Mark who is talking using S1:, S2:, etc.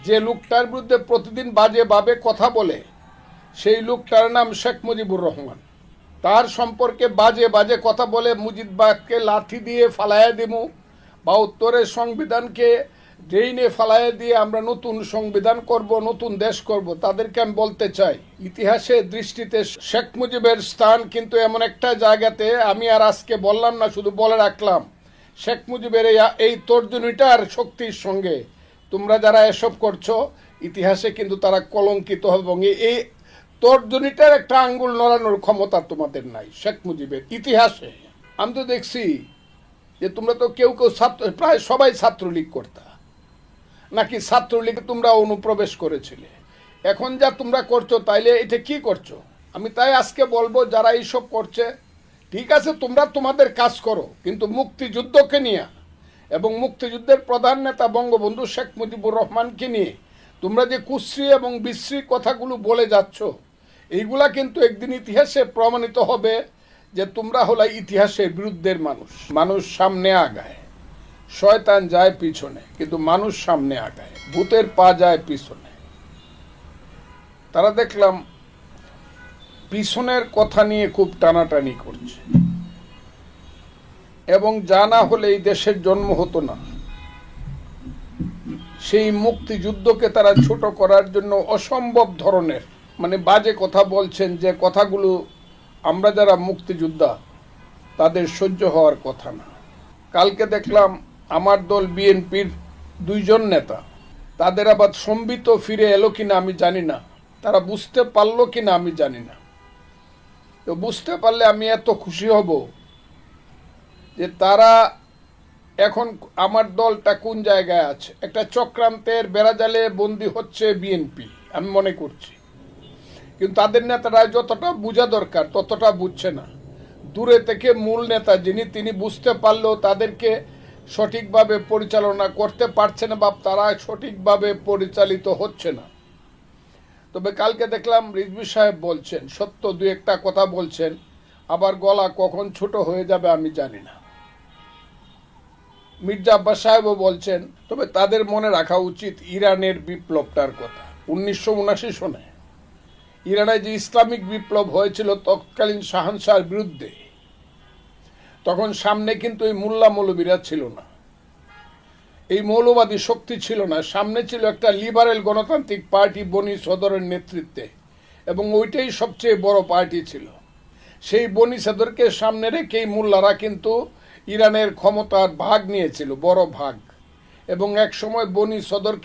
S1: যে লোকটার বিরুদ্ধে প্রতিদিন বাজেভাবে কথা বলে সেই লোকটার নাম শেখ মুজিবুর রহমান। তার সম্পর্কে বাজে বাজে কথা বলে মুজিববাদকে লাথি দিয়ে ফালাইয়া দিমু বা উত্তরের সংবিধানকে ড্রেইনে ফালাইয়া দিয়ে আমরা নতুন সংবিধান করব, নতুন দেশ করব, তাদেরকে আমি বলতে চাই ইতিহাসের দৃষ্টিতে শেখ মুজিবের স্থান কিন্তু এমন একটা জায়গাতে, আমি আর আজকে বললাম না, শুধু বলে রাখলাম শেখ মুজিবের এই তর্জনীটার শক্তির সঙ্গে তোমরা যারা এসব করছো ইতিহাসে কিন্তু তারা কলঙ্কিত হবে এবং এই তর্জনীটার একটা আঙ্গুল নড়ানোর ক্ষমতা তোমাদের নাই শেখ মুজিবের ইতিহাসে। আমি তো দেখছি যে তোমরা তো কেউ কেউ ছাত্র, প্রায় সবাই ছাত্রলীগ করতা, নাকি ছাত্রলীগে তোমরা অনুপ্রবেশ করেছিলে। এখন যা তোমরা করছো তাইলে এটা কি করছো? আমি তাই আজকে বলবো যারা এইসব করছে, ঠিক আছে তোমরা তোমাদের কাজ করো, কিন্তু মুক্তিযুদ্ধকে নিয়ে এবং মুক্তিযুদ্ধের প্রধান নেতা বঙ্গবন্ধু শেখ মুজিবুর রহমানকে নিয়ে তোমরা যে কুশ্রী এবং বিশ্রী কথাগুলো বলে যাচ্ছ, এইগুলা কিন্তু একদিন ইতিহাসে প্রমাণিত হবে যে তোমরা হলো ইতিহাসের বিরুদ্ধের মানুষ। মানুষ সামনে আগায়, শয়তান যায় পিছনে, কিন্তু মানুষ সামনে আগায়, ভূতের পা যায় পিছনে। তারা দেখলাম পিছনের কথা নিয়ে খুব টানাটানি করছে এবং জানা হলে এই দেশের জন্ম হতো না। সেই মুক্তিযুদ্ধকে তারা ছোট করার জন্য অসম্ভব ধরনের বাজে কথা বলছেন, যে কথাগুলো আমরা যারা মুক্তিযোদ্ধা তাদের সহ্য হওয়ার কথা না। কালকে দেখলাম আমার দল বিএনপির 2 জন নেতা, তাদের আবার সম্বিত ফিরে এলো কিনা আমি জানি না, তারা বুঝতে পারলো কিনা আমি জানি না। তো বুঝতে পারলে আমি এত খুশি হব যে তারা এখন আমার দলটা কোন জায়গায় আছে। একটা চক্রান্তের বেড়াজালে বন্দী হচ্ছে বিএনপি আমি মনে করছি, কিন্তু তাদের নেতারা যতটা বোঝা দরকার ততটা বুঝছে না। দূরে থেকে মূল নেতা যিনি, তিনি বুঝতে পারলেও তাদেরকে সঠিকভাবে পরিচালনা করতে পারছে না বা তারা সঠিকভাবে পরিচালিত হচ্ছে না। তবে কালকে দেখলাম রিজভী সাহেব বলছেন, সত্য 2-1টা কথা বলছেন, আবার গলা কখন ছোট হয়ে যাবে আমি জানি না। মির্জা আব্বাস সাহেবও বলছেন। তবে তাদের মনে রাখা উচিত ইরানের বিপ্লবটার কথা। 1979 সনে ইরানে যে ইসলামিক বিপ্লব হয়েছিল তৎকালীন শাহনশাহর বিরুদ্ধে, তখন সামনে কিন্তু এই মোল্লা মৌলবীরা ছিল না, এই মৌলবাদী শক্তি ছিল না। সামনে ছিল একটা লিবারেল গণতান্ত্রিক পার্টি বনি সদরের নেতৃত্বে, এবং ওইটাই সবচেয়ে বড় পার্টি ছিল। সেই বনি সদরকে সামনে রেখেই মোল্লারা কিন্তু ইরানের ক্ষমতার ভাগ নিয়েছিল, বড় ভাগ, এবং এক সময় বনি সদরকে